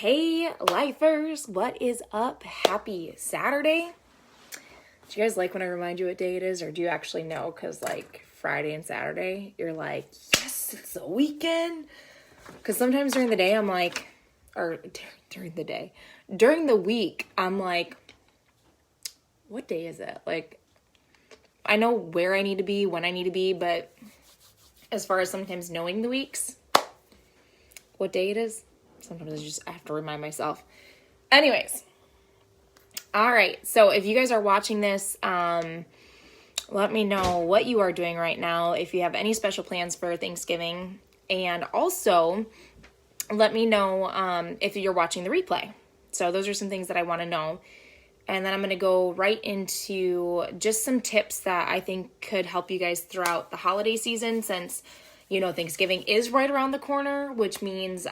Hey, lifers, what is up? Happy Saturday. Do you guys like when I remind you what day it is, or do you actually know? Because like Friday and Saturday, you're like, yes, it's the weekend. Because sometimes during the day, I'm like, or during the week, I'm like, what day is it? Like, I know where I need to be, when I need to be, but as far as sometimes knowing the weeks, what day it is, sometimes I have to remind myself. Anyways, all right. So if you guys are watching this, let me know what you are doing right now, if you have any special plans for Thanksgiving, and also let me know if you're watching the replay. So those are some things that I want to know. And then I'm going to go right into just some tips that I think could help you guys throughout the holiday season, since, you know, Thanksgiving is right around the corner, which means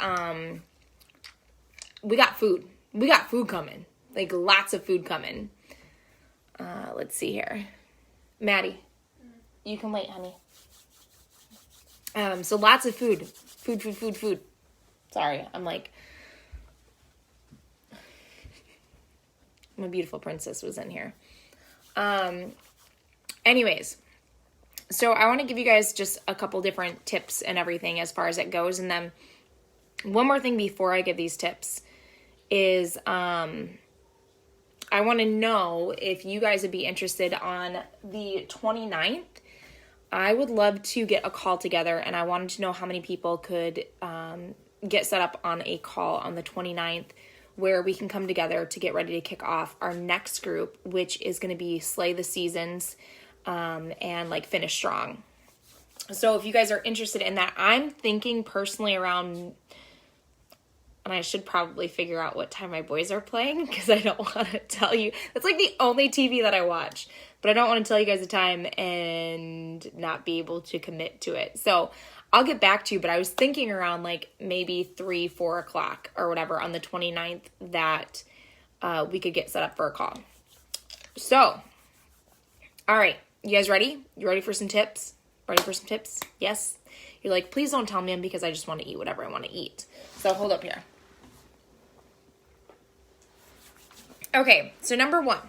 we got food. We got food coming. Like, lots of food coming. Let's see here. Maddie, you can wait, honey. So lots of food. Food. Sorry, I'm like... My beautiful princess was in here. Anyways, so I want to give you guys just a couple different tips and everything as far as it goes. And then one more thing before I give these tips is I want to know if you guys would be interested on the 29th. I would love to get a call together, and I wanted to know how many people could get set up on a call on the 29th, where we can come together to get ready to kick off our next group, which is going to be Slay the Seasons and like Finish Strong. So if you guys are interested in that, I'm thinking personally around, and I should probably figure out what time my boys are playing, because I don't want to tell you. That's like the only TV that I watch, but I don't want to tell you guys the time and not be able to commit to it. So I'll get back to you, but I was thinking around like maybe 3-4 o'clock or whatever on the 29th that we could get set up for a call. So, all right, you guys ready? You ready for some tips? Ready for some tips? Yes? You're like, please don't tell me them, because I just want to eat whatever I want to eat. So hold up here. Okay, so number one.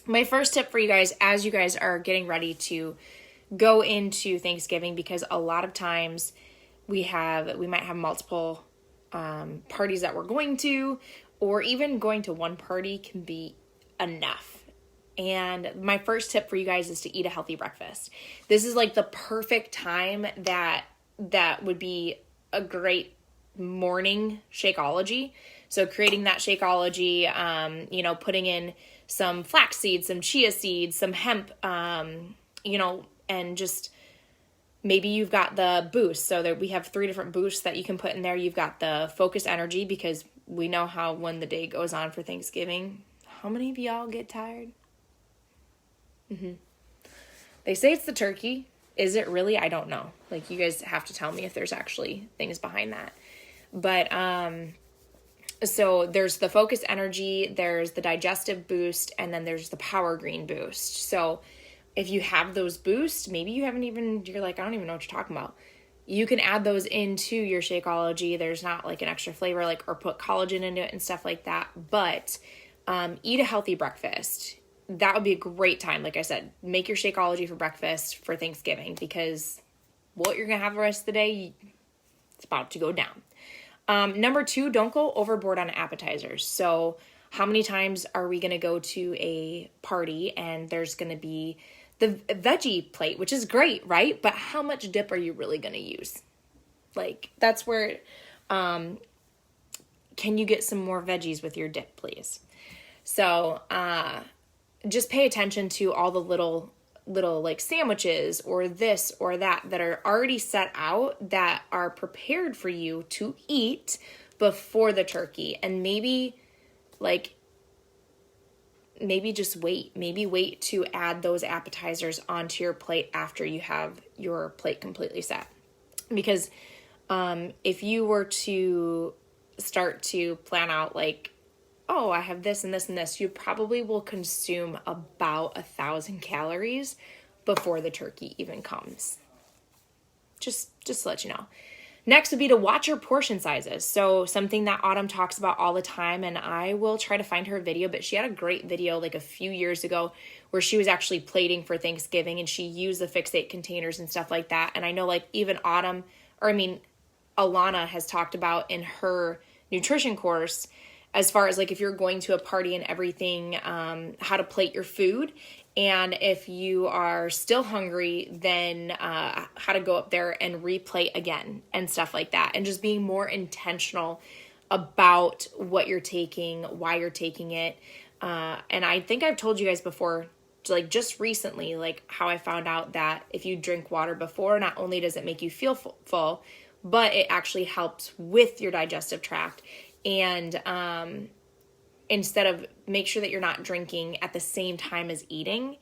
My first tip for you guys, as you guys are getting ready to go into Thanksgiving, because a lot of times we might have multiple parties that we're going to, or even going to one party can be enough. And my first tip for you guys is to eat a healthy breakfast. This is like the perfect time that would be a great morning Shakeology. So creating that Shakeology, putting in some flax seeds, some chia seeds, some hemp, and just maybe you've got the boost. So that we have 3 different boosts that you can put in there. You've got the Focus Energy, because we know how when the day goes on for Thanksgiving, how many of y'all get tired? They say it's the turkey. Is it really? I don't know. Like, you guys have to tell me if there's actually things behind that. But, so there's the Focus Energy, there's the Digestive Boost, and then there's the Power Green Boost. So if you have those boosts, maybe you're like, I don't even know what you're talking about. You can add those into your Shakeology. There's not like an extra flavor, like, or put collagen into it and stuff like that. But eat a healthy breakfast. That would be a great time. Like I said, make your Shakeology for breakfast for Thanksgiving, because what you're going to have the rest of the day, it's about to go down. Number 2, don't go overboard on appetizers. So how many times are we going to go to a party and there's going to be the veggie plate, which is great, right? But how much dip are you really going to use? Like, that's where, can you get some more veggies with your dip, please? So, just pay attention to all the little like sandwiches or this or that are already set out, that are prepared for you to eat before the turkey. And maybe just wait to add those appetizers onto your plate after you have your plate completely set. Because if you were to start to plan out like, oh, I have this and this and this, you probably will consume about 1,000 calories before the turkey even comes. Just to let you know. Next would be to watch your portion sizes. So something that Autumn talks about all the time, and I will try to find her video, but she had a great video like a few years ago where she was actually plating for Thanksgiving and she used the fixate containers and stuff like that. And I know like even Alana has talked about in her nutrition course, as far as like if you're going to a party and everything, how to plate your food. And if you are still hungry, then how to go up there and replate again and stuff like that. And just being more intentional about what you're taking, why you're taking it. And I think I've told you guys before, like just recently, like how I found out that if you drink water before, not only does it make you feel full, but it actually helps with your digestive tract. And instead of make sure that you're not drinking at the same time as eating,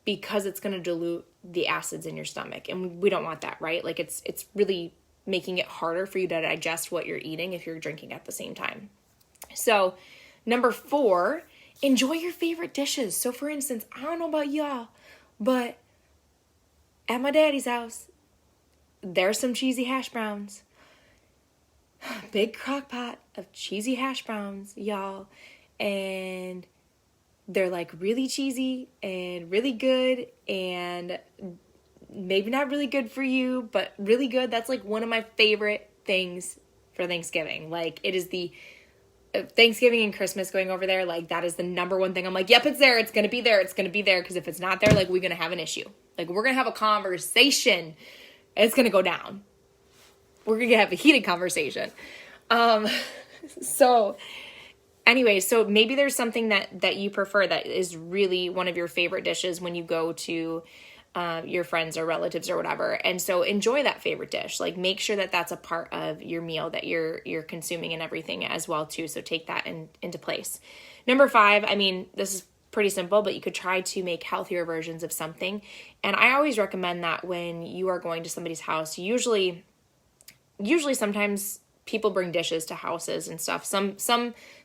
because it's going to dilute the acids in your stomach. And we don't want that, right? Like it's really making it harder for you to digest what you're eating if you're drinking at the same time. So number 4, enjoy your favorite dishes. So for instance, I don't know about y'all, but at my daddy's house, there's some cheesy hash browns. Big crock pot of cheesy hash browns, y'all. And they're like really cheesy and really good and maybe not really good for you, but really good. That's like one of my favorite things for Thanksgiving. Like it is the Thanksgiving and Christmas going over there. Like that is the number one thing. I'm like, yep, it's there. It's going to be there. It's going to be there. Because if it's not there, like we're going to have an issue. Like we're going to have a conversation. It's going to go down. We're going to have a heated conversation. So anyway, so maybe there's something that you prefer that is really one of your favorite dishes when you go to your friends or relatives or whatever. And so enjoy that favorite dish. Like make sure that that's a part of your meal that you're consuming and everything as well too. So take that into place. Number 5, I mean, this is pretty simple, but you could try to make healthier versions of something. And I always recommend that when you are going to somebody's house, usually sometimes people bring dishes to houses and stuff. Some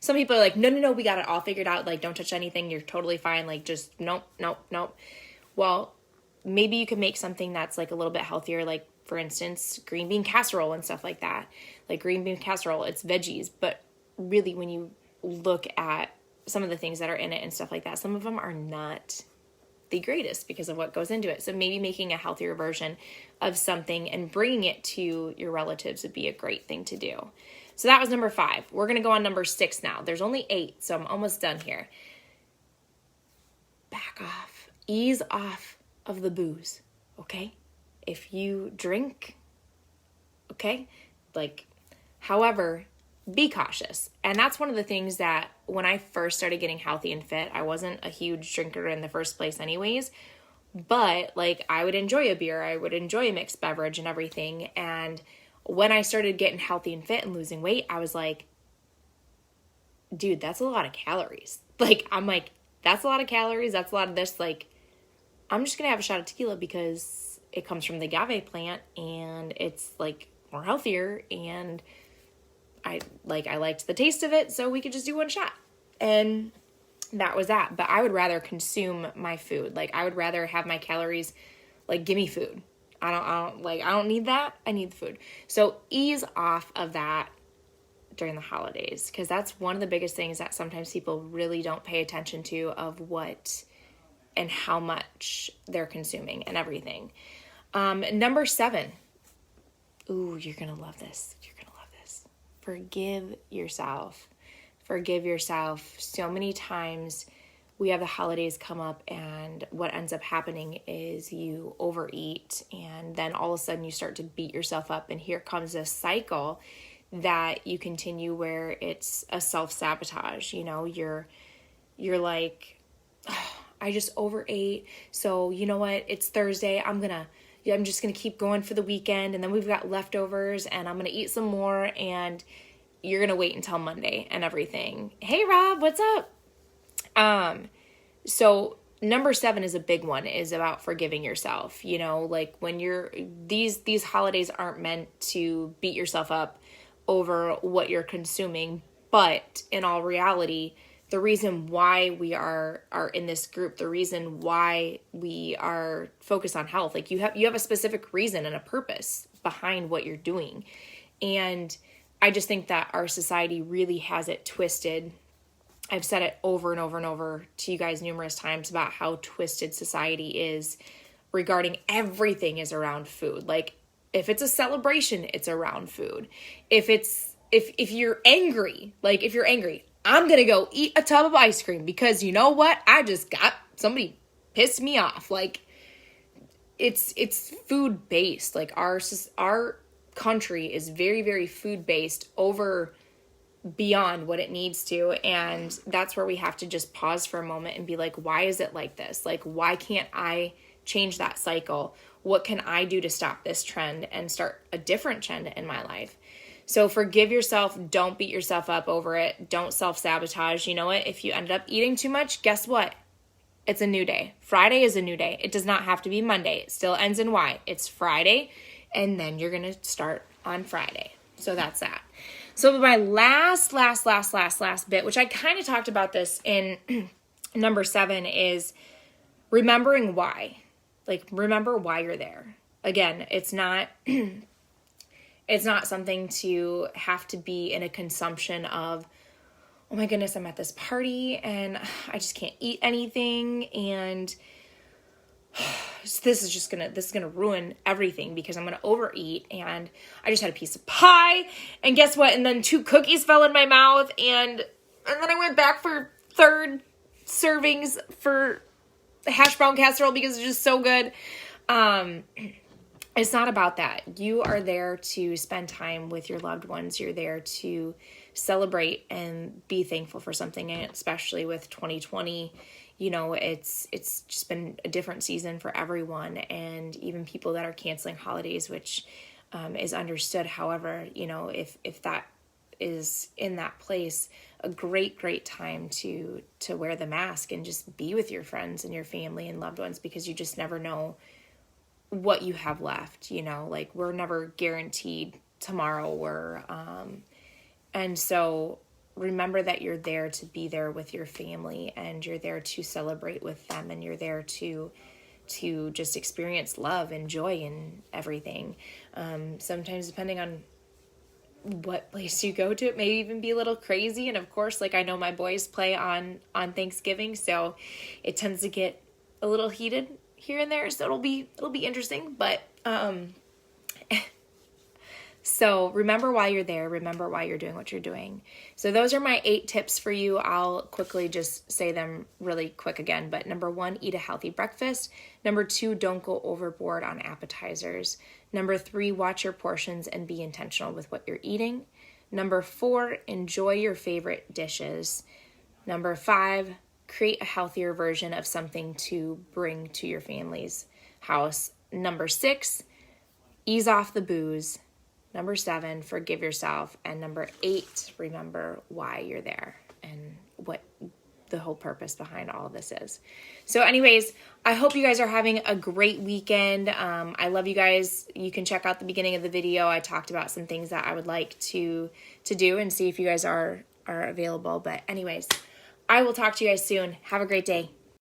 people are like, no, we got it all figured out. Like, don't touch anything. You're totally fine. Like, just nope. Well, maybe you could make something that's like a little bit healthier. Like, for instance, green bean casserole and stuff like that. Like green bean casserole, it's veggies. But really, when you look at some of the things that are in it and stuff like that, some of them are not the greatest because of what goes into it. So maybe making a healthier version of something and bringing it to your relatives would be a great thing to do. So that was number 5. We're going to go on number 6 now. There's only 8, so I'm almost done here. Back off. Ease off of the booze, okay? If you drink, okay? Like, however, be cautious. And that's one of the things that when I first started getting healthy and fit, I wasn't a huge drinker in the first place anyways, but like I would enjoy a beer, I would enjoy a mixed beverage and everything. And when I started getting healthy and fit and losing weight, I was like, dude, that's a lot of calories. Like, I'm like, that's a lot of calories. That's a lot of this. Like, I'm just going to have a shot of tequila because it comes from the agave plant and it's like more healthier and I liked the taste of it, so we could just do one shot. And that was that. But I would rather consume my food. Like I would rather have my calories, like give me food. I don't need that. I need the food. So ease off of that during the holidays, because that's one of the biggest things that sometimes people really don't pay attention to of what and how much they're consuming and everything. Number 7. Ooh, you're going to love this. Forgive yourself. Forgive yourself. So many times we have the holidays come up and what ends up happening is you overeat and then all of a sudden you start to beat yourself up and here comes this cycle that you continue where it's a self-sabotage. You know, you're like, oh, I just overate. So you know what? It's Thursday. I'm just going to keep going for the weekend. And then we've got leftovers and I'm going to eat some more. And you're going to wait until Monday and everything. Hey, Rob, what's up? So number 7 is a big one, is about forgiving yourself. You know, like when these holidays aren't meant to beat yourself up over what you're consuming. But in all reality, the reason why we are in this group, the reason why we are focused on health, like you have a specific reason and a purpose behind what you're doing. And I just think that our society really has it twisted. I've said it over and over and over to you guys numerous times about how twisted society is regarding everything is around food. Like, if it's a celebration, it's around food. If you're angry, I'm going to go eat a tub of ice cream because you know what? Somebody pissed me off. Like, it's food based. Like, our country is very, very food based over beyond what it needs to. And that's where we have to just pause for a moment and be like, why is it like this? Like, why can't I change that cycle? What can I do to stop this trend and start a different trend in my life? So forgive yourself. Don't beat yourself up over it. Don't self-sabotage. You know what? If you ended up eating too much, guess what? It's a new day. Friday is a new day. It does not have to be Monday. It still ends in Y. It's Friday, and then you're going to start on Friday. So that's that. So my last bit, which I kind of talked about this in number 7, is remembering why. Like, remember why you're there. Again, it's not something to have to be in a consumption of, oh my goodness, I'm at this party and I just can't eat anything, and this is gonna ruin everything because I'm gonna overeat, and I just had a piece of pie, and guess what? And then 2 cookies fell in my mouth, and then I went back for 3rd servings for hash brown casserole because it's just so good. It's not about that. You are there to spend time with your loved ones. You're there to celebrate and be thankful for something. And especially with 2020, you know, it's just been a different season for everyone, and even people that are canceling holidays, which is understood. However, you know, if that is in that place, a great time to wear the mask and just be with your friends and your family and loved ones, because you just never know what you have left, you know, like, we're never guaranteed tomorrow. And so remember that you're there to be there with your family, and you're there to celebrate with them, and you're there to just experience love and joy and everything. Sometimes, depending on what place you go to, it may even be a little crazy. And of course, like, I know my boys play on Thanksgiving, so it tends to get a little heated here and there, so it'll be interesting. But so remember why you're there. Remember why you're doing what you're doing. So those are my 8 tips for you. I'll quickly just say them really quick again. But number 1, eat a healthy breakfast. Number 2, don't go overboard on appetizers. Number 3, watch your portions and be intentional with what you're eating. Number 4, enjoy your favorite dishes. Number 5, create a healthier version of something to bring to your family's house. Number 6, ease off the booze. Number 7, forgive yourself. And number 8, remember why you're there and what the whole purpose behind all of this is. So anyways, I hope you guys are having a great weekend. I love you guys. You can check out the beginning of the video. I talked about some things that I would like to do and see if you guys are available. But anyways, I will talk to you guys soon. Have a great day.